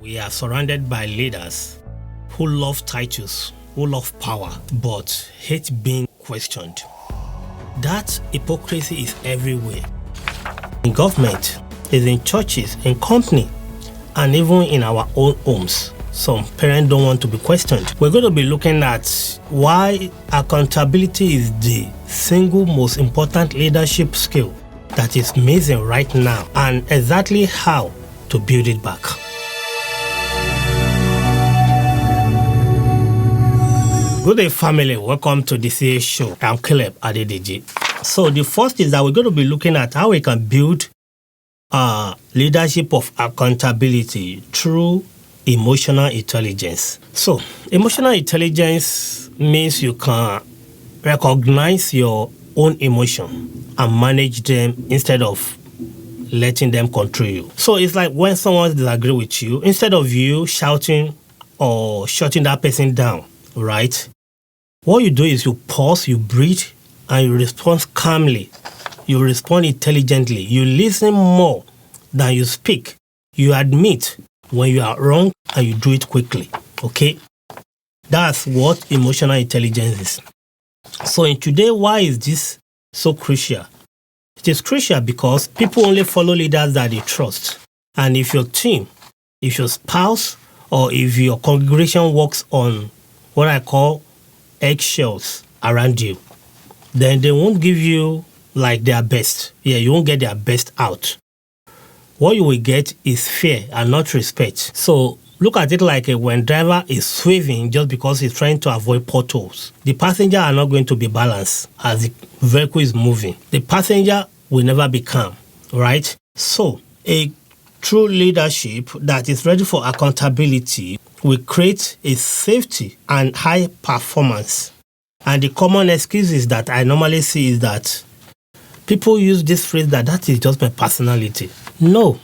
We are surrounded by leaders who love titles, who love power, but hate being questioned. That hypocrisy is everywhere. In government, is in churches, in company, and even in our own homes. Some parents don't want to be questioned. We're going to be looking at why accountability is the single most important leadership skill that is missing right now, and exactly how to build it back. Good day, family. Welcome to the CA show. I'm Caleb Adediji. So the first is that we're going to be looking at how we can build leadership of accountability through emotional intelligence. So emotional intelligence means you can recognize your own emotion and manage them instead of letting them control you. So it's like when someone disagrees with you, instead of you shouting or shutting that person down, right? What you do is you pause, you breathe, and you respond calmly. You respond intelligently. You listen more than you speak. You admit when you are wrong and you do it quickly. Okay? That's what emotional intelligence is. So in today, why is this so crucial? It is crucial because people only follow leaders that they trust. And if your team, if your spouse, or if your congregation works on what I call eggshells around you, then they won't give you like their best. Yeah, you won't get their best out. What you will get is fear and not respect. So look at it like when driver is swerving just because he's trying to avoid potholes. The passenger are not going to be balanced as the vehicle is moving. The passenger will never be calm, right? So a true leadership that is ready for accountability will create a safety and high performance. And the common excuses that I normally see is that people use this phrase that is just my personality. No,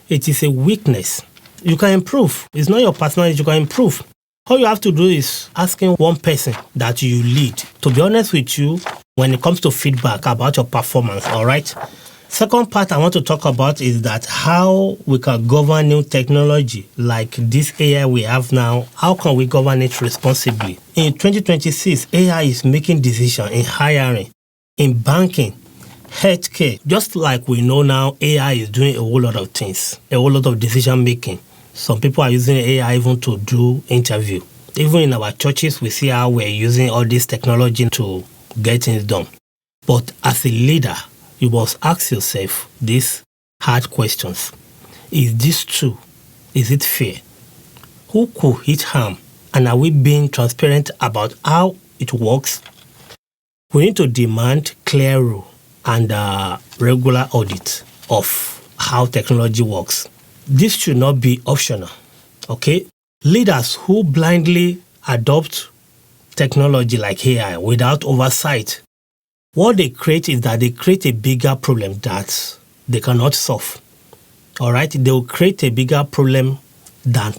it is a weakness. You can improve. It's not your personality, you can improve. All you have to do is asking one person that you lead to be honest with you when it comes to feedback about your performance, all right? Second part I want to talk about is that how we can govern new technology like this AI we have now. How can we govern it responsibly? In 2026, AI is making decisions in hiring, in banking, healthcare. Just like we know now, AI is doing a whole lot of things, a whole lot of decision making. Some people are using AI even to do interview. Even in our churches, we see how we're using all this technology to get things done. But as a leader, you must ask yourself these hard questions. Is this true? Is it fair? Who could it harm? And are we being transparent about how it works? We need to demand clear rule and regular audit of how technology works. This should not be optional, okay? Leaders who blindly adopt technology like AI without oversight, what they create is that they create a bigger problem that they cannot solve. All right? They will create a bigger problem than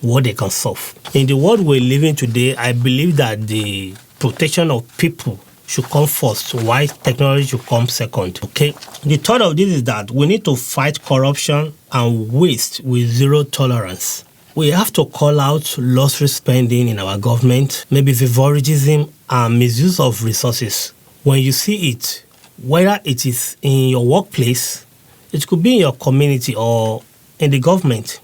what they can solve. In the world we're living today, I believe that the protection of people should come first, while technology should come second. Okay? The third of this is that we need to fight corruption and waste with zero tolerance. We have to call out luxury spending in our government, maybe favoritism and misuse of resources. When you see it, whether it is in your workplace, it could be in your community or in the government,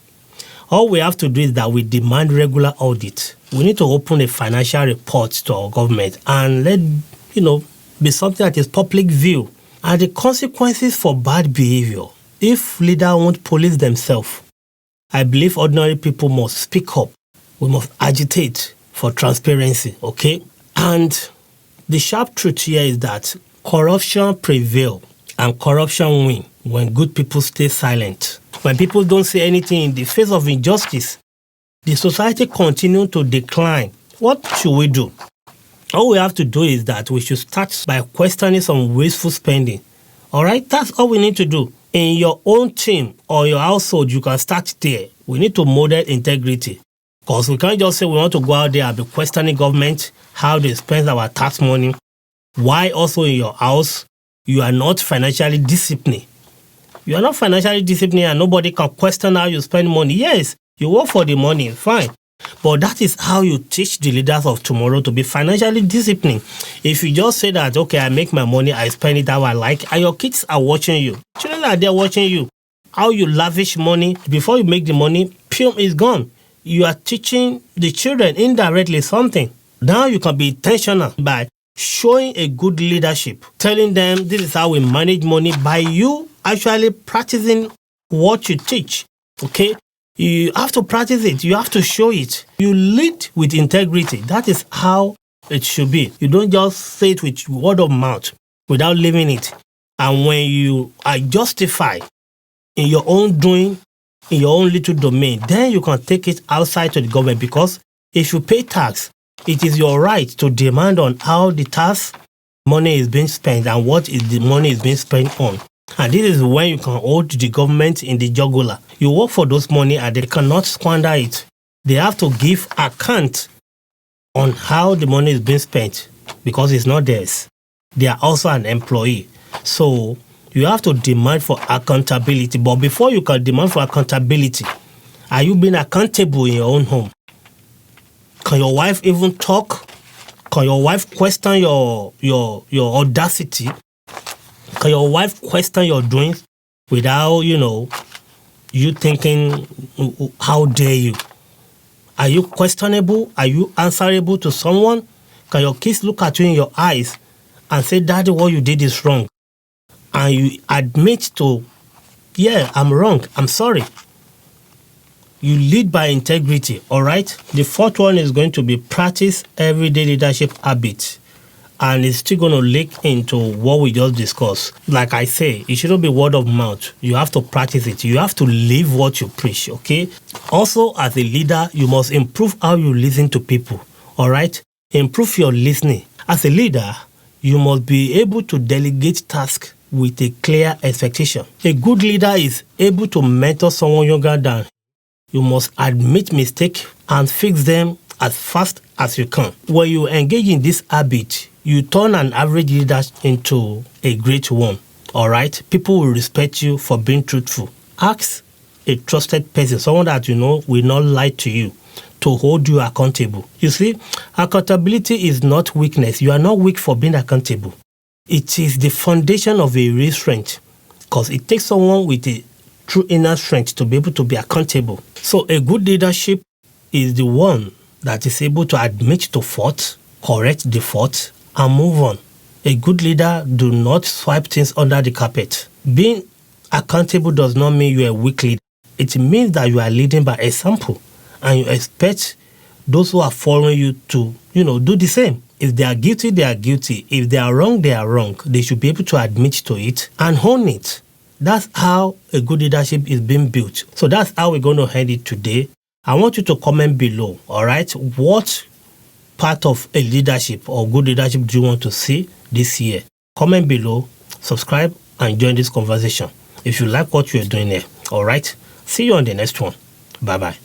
all we have to do is that we demand regular audit. We need to open a financial report to our government and let be something that is public view. And the consequences for bad behavior, if leaders won't police themselves, I believe ordinary people must speak up. We must agitate for transparency, okay? And the sharp truth here is that corruption prevails and corruption wins when good people stay silent. When people don't say anything in the face of injustice, the society continues to decline. What should we do? All we have to do is that we should start by questioning some wasteful spending. All right? That's all we need to do. In your own team or your household, you can start there. We need to model integrity. Because we can't just say we want to go out there and be questioning government, how they spend our tax money. Why also in your house, you are not financially disciplined. You are not financially disciplined and nobody can question how you spend money. Yes, You work for the money, fine. But that is how you teach the leaders of tomorrow to be financially disciplined. If you just say that, okay, I make my money, I spend it how I like, and your kids are watching you. Children are there watching you. How you lavish money, before you make the money, is gone. You are teaching the children indirectly something. Now you can be intentional by showing a good leadership, telling them this is how we manage money by you actually practicing what you teach. Okay? You have to practice it. You have to show it. You lead with integrity. That is how it should be. You don't just say it with word of mouth without living it. And when you are justified in your own doing, in your own little domain, then you can take it outside to the government, because if you pay tax, it is your right to demand on how the tax money is being spent and what is the money is being spent on. And this is when you can hold the government in the jugular. You work for those money and they cannot squander it. They have to give account on how the money is being spent, because it's not theirs. They are also an employee. So you have to demand for accountability. But before you can demand for accountability, are you being accountable in your own home? Can your wife even talk? Can your wife question your audacity? Can your wife question your doings without, you thinking, how dare you? Are you questionable? Are you answerable to someone? Can your kids look at you in your eyes and say, Daddy, what you did is wrong? And you admit to, yeah, I'm wrong, I'm sorry. You lead by integrity, all right? The fourth one is going to be practice everyday leadership habits. And it's still going to link into what we just discussed. Like I say, it shouldn't be word of mouth. You have to practice it. You have to live what you preach, okay? Also, as a leader, you must improve how you listen to people, all right? Improve your listening. As a leader, you must be able to delegate tasks with a clear expectation. A good leader is able to mentor someone younger than. You must admit mistakes and fix them as fast as you can. When you engage in this habit, you turn an average leader into a great one, all right? People will respect you for being truthful. Ask a trusted person, someone that you know will not lie to you, to hold you accountable. You see, accountability is not weakness. You are not weak for being accountable. It is the foundation of a real strength, because it takes someone with a true inner strength to be able to be accountable. So a good leadership is the one that is able to admit to fault, correct the fault, and move on. A good leader do not swipe things under the carpet. Being accountable does not mean you are a weak leader. It means that you are leading by example, and you expect those who are following you to, do the same. If they are guilty, they are guilty. If they are wrong, they are wrong. They should be able to admit to it and own it. That's how a good leadership is being built. So that's how we're going to end it today. I want you to comment below, all right? What part of a leadership or good leadership do you want to see this year? Comment below, subscribe, and join this conversation if you like what you're doing here, all right? See you on the next one. Bye-bye.